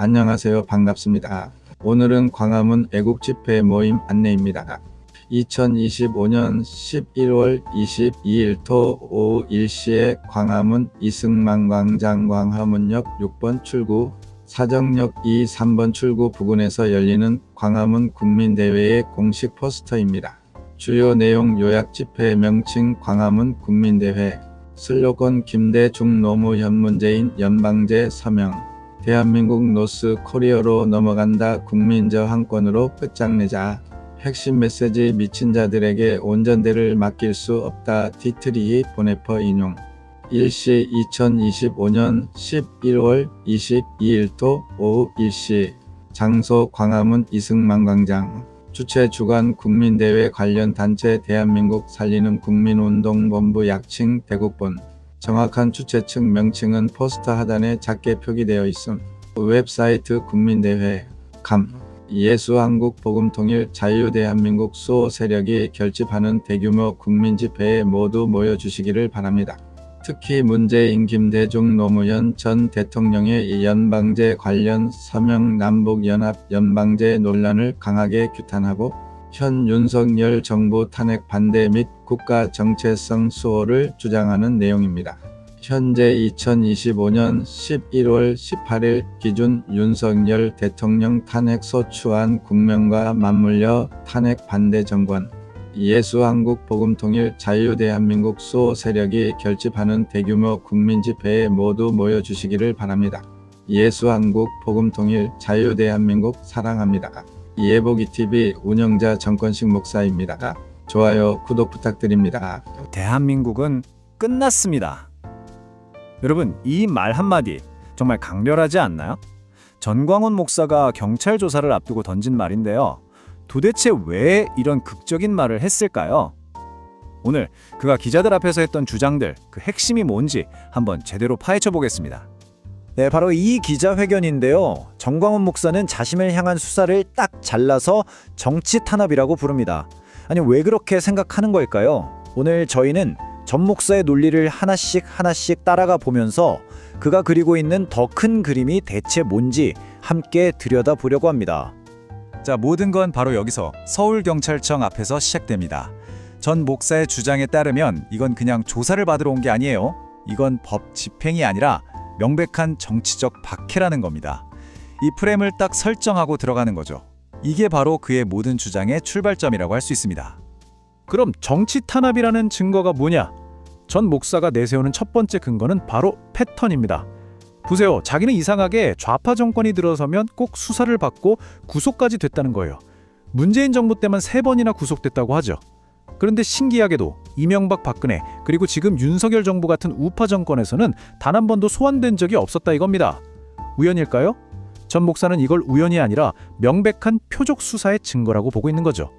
안녕하세요. 반갑습니다. 오늘은 광화문 애국집회 모임 안내입니다. 2025년 11월 22일 토 오후 1시에 광화문 이승만 광장 광화문역 6번 출구, 사정역 2, 3번 출구 부근에서 열리는 광화문 국민대회의 공식 포스터입니다. 주요 내용 요약 집회 명칭 광화문 국민대회, 슬로건 김대중 노무현 문재인 연방제 서명, 대한민국 노스 코리아로 넘어간다 국민저항권으로 끝장내자, 핵심 메시지 미친 자들에게 온전대를 맡길 수 없다 디트리히 보네퍼 인용. 일시 2025년 11월 22일 토 오후 1시, 장소 광화문 이승만 광장, 주최 주관 국민대회 관련 단체 대한민국 살리는 국민운동본부 약칭 대국본, 정확한 주최 측 명칭은 포스터 하단에 작게 표기되어 있음. 웹사이트 국민대회 예수한국복음통일 자유대한민국 수호 세력이 결집하는 대규모 국민집회에 모두 모여주시기를 바랍니다. 특히 문재인 김대중 노무현 전 대통령의 연방제 관련 서명 남북연합 연방제 논란을 강하게 규탄하고 현 윤석열 정부 탄핵 반대 및 국가 정체성 수호를 주장하는 내용입니다. 현재 2025년 11월 18일 기준 윤석열 대통령 탄핵 소추안 국면과 맞물려 탄핵 반대 정권, 예수한국복음통일 자유대한민국 수호 세력이 결집하는 대규모 국민집회에 모두 모여주시기를 바랍니다. 예수한국복음통일 자유대한민국 사랑합니다. 예보기TV 운영자 정권식 목사입니다. 좋아요, 구독 부탁드립니다. 대한민국은 끝났습니다. 여러분, 이 말 한마디 정말 강렬하지 않나요? 전광훈 목사가 경찰 조사를 앞두고 던진 말인데요. 도대체 왜 이런 극적인 말을 했을까요? 오늘 그가 기자들 앞에서 했던 주장들, 그 핵심이 뭔지 한번 제대로 파헤쳐 보겠습니다. 네, 바로 이 기자회견인데요. 전광훈 목사는 자신을 향한 수사를 딱 잘라서 정치 탄압이라고 부릅니다. 아니, 왜 그렇게 생각하는 걸까요? 오늘 저희는 전 목사의 논리를 하나씩 따라가 보면서 그가 그리고 있는 더 큰 그림이 대체 뭔지 함께 들여다보려고 합니다. 자, 모든 건 바로 여기서 서울경찰청 앞에서 시작됩니다. 전 목사의 주장에 따르면 이건 그냥 조사를 받으러 온 게 아니에요. 이건 법 집행이 아니라 명백한 정치적 박해라는 겁니다. 이 프레임을 딱 설정하고 들어가는 거죠. 이게 바로 그의 모든 주장의 출발점이라고 할 수 있습니다. 그럼 정치 탄압이라는 증거가 뭐냐? 전 목사가 내세우는 첫 번째 근거는 바로 패턴입니다. 보세요. 자기는 이상하게 좌파 정권이 들어서면 꼭 수사를 받고 구속까지 됐다는 거예요. 문재인 정부 때만 3번이나 구속됐다고 하죠. 그런데 신기하게도 이명박, 박근혜, 그리고 지금 윤석열 정부 같은 우파 정권에서는 단 한 번도 소환된 적이 없었다 이겁니다. 우연일까요? 전 목사는 이걸 우연이 아니라 명백한 표적 수사의 증거라고 보고 있는 거죠.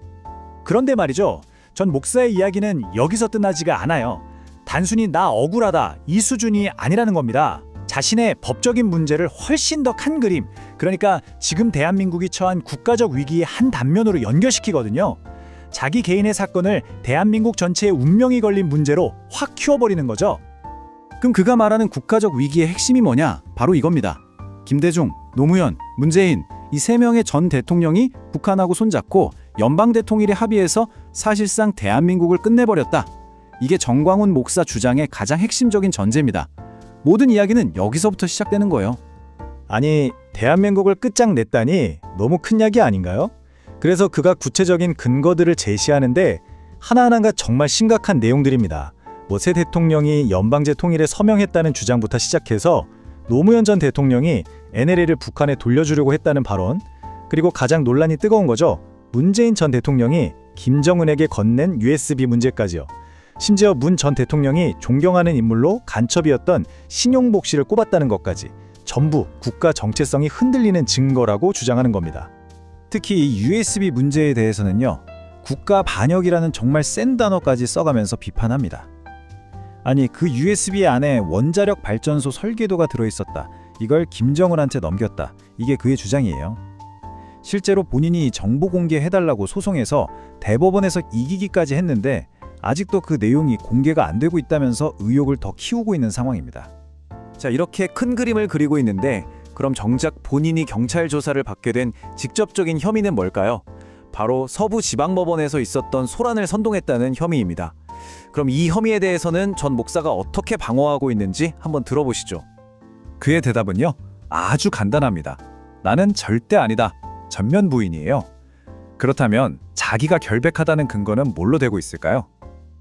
그런데 말이죠. 전 목사의 이야기는 여기서 끝나지가 않아요. 단순히 나 억울하다 이 수준이 아니라는 겁니다. 자신의 법적인 문제를 훨씬 더 큰 그림, 그러니까 지금 대한민국이 처한 국가적 위기의 한 단면으로 연결시키거든요. 자기 개인의 사건을 대한민국 전체의 운명이 걸린 문제로 확 키워버리는 거죠. 그럼 그가 말하는 국가적 위기의 핵심이 뭐냐? 바로 이겁니다. 김대중, 노무현, 문재인 이 3명의 전 대통령이 북한하고 손잡고 연방대 통일에 합의해서 사실상 대한민국을 끝내버렸다. 이게 전광훈 목사 주장의 가장 핵심적인 전제입니다. 모든 이야기는 여기서부터 시작되는 거예요. 아니, 대한민국을 끝장냈다니 너무 큰 이야기 아닌가요? 그래서 그가 구체적인 근거들을 제시하는데 하나하나가 정말 심각한 내용들입니다. 새 대통령이 연방제 통일에 서명했다는 주장부터 시작해서 노무현 전 대통령이 NLL을 북한에 돌려주려고 했다는 발언, 그리고 가장 논란이 뜨거운 거죠. 문재인 전 대통령이 김정은에게 건넨 USB 문제까지요. 심지어 문 전 대통령이 존경하는 인물로 간첩이었던 신용복 씨를 꼽았다는 것까지 전부 국가 정체성이 흔들리는 증거라고 주장하는 겁니다. 특히 이 USB 문제에 대해서는요. 국가 반역이라는 정말 센 단어까지 써가면서 비판합니다. 아니, 그 USB 안에 원자력 발전소 설계도가 들어있었다. 이걸 김정은한테 넘겼다. 이게 그의 주장이에요. 실제로 본인이 정보 공개해달라고 소송해서 대법원에서 이기기까지 했는데 아직도 그 내용이 공개가 안 되고 있다면서 의혹을 더 키우고 있는 상황입니다. 자, 이렇게 큰 그림을 그리고 있는데 그럼 정작 본인이 경찰 조사를 받게 된 직접적인 혐의는 뭘까요? 바로 서부지방법원에서 있었던 소란을 선동했다는 혐의입니다. 그럼 이 혐의에 대해서는 전 목사가 어떻게 방어하고 있는지 한번 들어보시죠. 그의 대답은요, 아주 간단합니다. 나는 절대 아니다. 전면 부인이에요. 그렇다면 자기가 결백하다는 근거는 뭘로 되고 있을까요?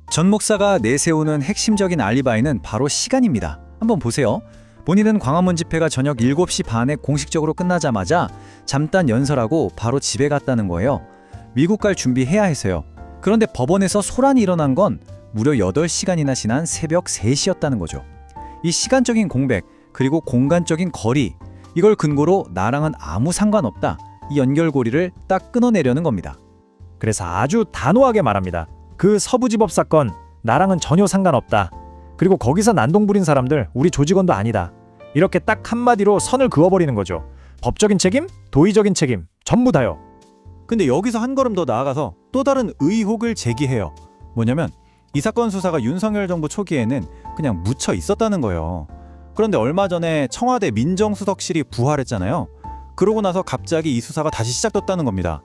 전 목사가 내세우는 핵심적인 알리바이는 바로 시간입니다. 한번 보세요. 본인은 광화문 집회가 저녁 7시 반에 공식적으로 끝나자마자 잠깐 연설하고 바로 집에 갔다는 거예요. 미국 갈 준비해야 해서요. 그런데 법원에서 소란이 일어난 건 무려 8시간이나 지난 새벽 3시였다는 거죠. 이 시간적인 공백, 그리고 공간적인 거리, 이걸 근거로 나랑은 아무 상관없다. 이 연결고리를 딱 끊어내려는 겁니다. 그래서 아주 단호하게 말합니다. 그 서부지법 사건 나랑은 전혀 상관없다. 그리고 거기서 난동 부린 사람들 우리 조직원도 아니다. 이렇게 딱 한마디로 선을 그어버리는 거죠. 법적인 책임, 도의적인 책임 전부 다요. 근데 여기서 한 걸음 더 나아가서 또 다른 의혹을 제기해요. 뭐냐면 이 사건 수사가 윤석열 정부 초기에는 그냥 묻혀 있었다는 거예요. 그런데 얼마 전에 청와대 민정수석실이 부활했잖아요. 그러고 나서 갑자기 이 수사가 다시 시작됐다는 겁니다.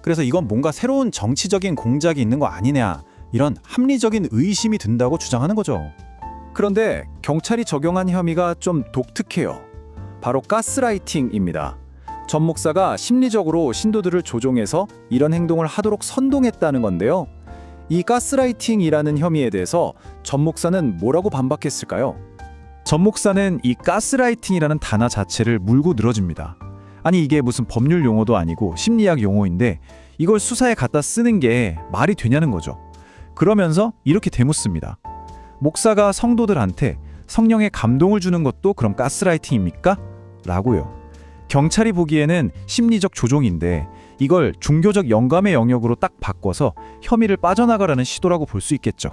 그래서 이건 뭔가 새로운 정치적인 공작이 있는 거 아니냐, 이런 합리적인 의심이 든다고 주장하는 거죠. 그런데 경찰이 적용한 혐의가 좀 독특해요. 바로 가스라이팅입니다. 전 목사가 심리적으로 신도들을 조종해서 이런 행동을 하도록 선동했다는 건데요. 이 가스라이팅이라는 혐의에 대해서 전 목사는 뭐라고 반박했을까요? 전 목사는 이 가스라이팅이라는 단어 자체를 물고 늘어집니다. 아니 이게 무슨 법률 용어도 아니고 심리학 용어인데 이걸 수사에 갖다 쓰는 게 말이 되냐는 거죠. 그러면서 이렇게 되묻습니다. 목사가 성도들한테 성령의 감동을 주는 것도 그럼 가스라이팅입니까? 라고요. 경찰이 보기에는 심리적 조종인데 이걸 종교적 영감의 영역으로 딱 바꿔서 혐의를 빠져나가라는 시도라고 볼 수 있겠죠.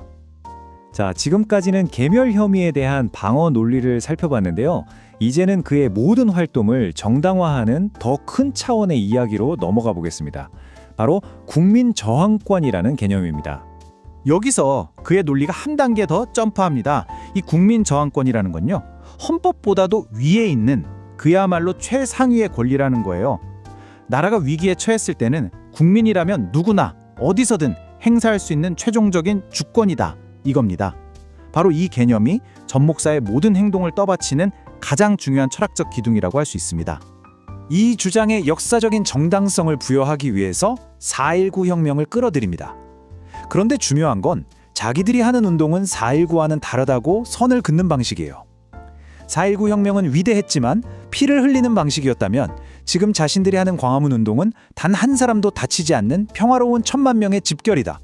자, 지금까지는 계멸 혐의에 대한 방어 논리를 살펴봤는데요. 이제는 그의 모든 활동을 정당화하는 더 큰 차원의 이야기로 넘어가 보겠습니다. 바로 국민 저항권이라는 개념입니다. 여기서 그의 논리가 한 단계 더 점프합니다. 이 국민 저항권이라는 건요, 헌법보다도 위에 있는 그야말로 최상위의 권리라는 거예요. 나라가 위기에 처했을 때는 국민이라면 누구나 어디서든 행사할 수 있는 최종적인 주권이다, 이겁니다. 바로 이 개념이 전 목사의 모든 행동을 떠받치는 가장 중요한 철학적 기둥이라고 할 수 있습니다. 이 주장에 역사적인 정당성을 부여하기 위해서 4.19 혁명을 끌어들입니다. 그런데 중요한 건 자기들이 하는 운동은 4.19와는 다르다고 선을 긋는 방식이에요. 4.19 혁명은 위대했지만 피를 흘리는 방식이었다면 지금 자신들이 하는 광화문 운동은 단 한 사람도 다치지 않는 평화로운 1,000만 명의 집결이다.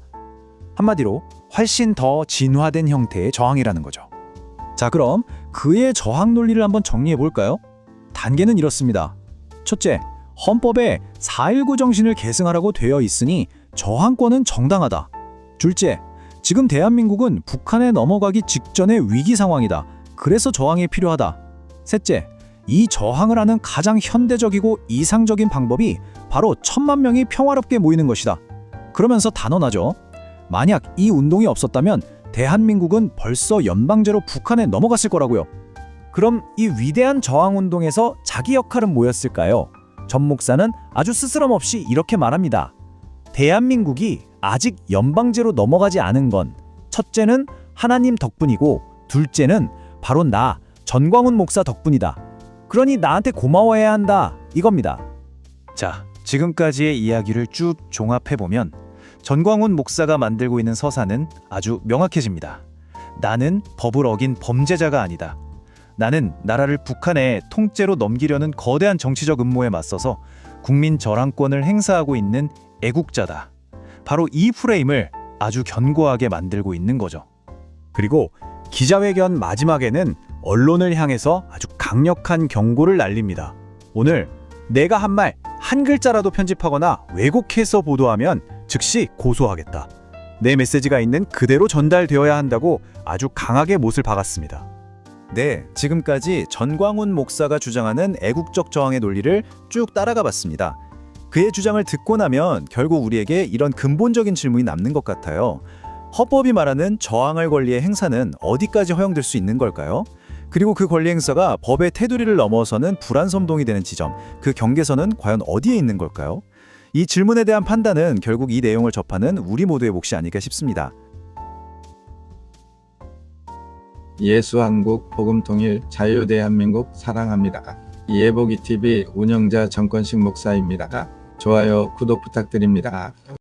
한마디로 훨씬 더 진화된 형태의 저항이라는 거죠. 자, 그럼 그의 저항 논리를 한번 정리해 볼까요? 단계는 이렇습니다. 첫째, 헌법에 4.19 정신을 계승하라고 되어 있으니 저항권은 정당하다. 둘째, 지금 대한민국은 북한에 넘어가기 직전의 위기 상황이다. 그래서 저항이 필요하다. 셋째, 이 저항을 하는 가장 현대적이고 이상적인 방법이 바로 1,000만 명이 평화롭게 모이는 것이다. 그러면서 단언하죠. 만약 이 운동이 없었다면 대한민국은 벌써 연방제로 북한에 넘어갔을 거라고요. 그럼 이 위대한 저항운동에서 자기 역할은 뭐였을까요? 전 목사는 아주 스스럼없이 이렇게 말합니다. 대한민국이 아직 연방제로 넘어가지 않은 건 첫째는 하나님 덕분이고 둘째는 바로 나 전광훈 목사 덕분이다. 그러니 나한테 고마워해야 한다, 이겁니다. 자, 지금까지의 이야기를 쭉 종합해보면 전광훈 목사가 만들고 있는 서사는 아주 명확해집니다. 나는 법을 어긴 범죄자가 아니다. 나는 나라를 북한의 통째로 넘기려는 거대한 정치적 음모에 맞서서 국민 저항권을 행사하고 있는 애국자다. 바로 이 프레임을 아주 견고하게 만들고 있는 거죠. 그리고 기자회견 마지막에는 언론을 향해서 아주 강력한 경고를 날립니다. 오늘 내가 한 말 한 글자라도 편집하거나 왜곡해서 보도하면 즉시 고소하겠다. 내 메시지가 있는 그대로 전달되어야 한다고 아주 강하게 못을 박았습니다. 네, 지금까지 전광훈 목사가 주장하는 애국적 저항의 논리를 쭉 따라가 봤습니다. 그의 주장을 듣고 나면 결국 우리에게 이런 근본적인 질문이 남는 것 같아요. 헌법이 말하는 저항할 권리의 행사는 어디까지 허용될 수 있는 걸까요? 그리고 그 권리 행사가 법의 테두리를 넘어서는 불안선동이 되는 지점, 그 경계선은 과연 어디에 있는 걸까요? 이 질문에 대한 판단은 결국 이 내용을 접하는 우리 모두의 몫이 아닐까 싶습니다. 예수 한국 복음 통일 자유 대한민국 사랑합니다. 예복이 TV 운영자 정권식 목사입니다. 좋아요, 구독 부탁드립니다.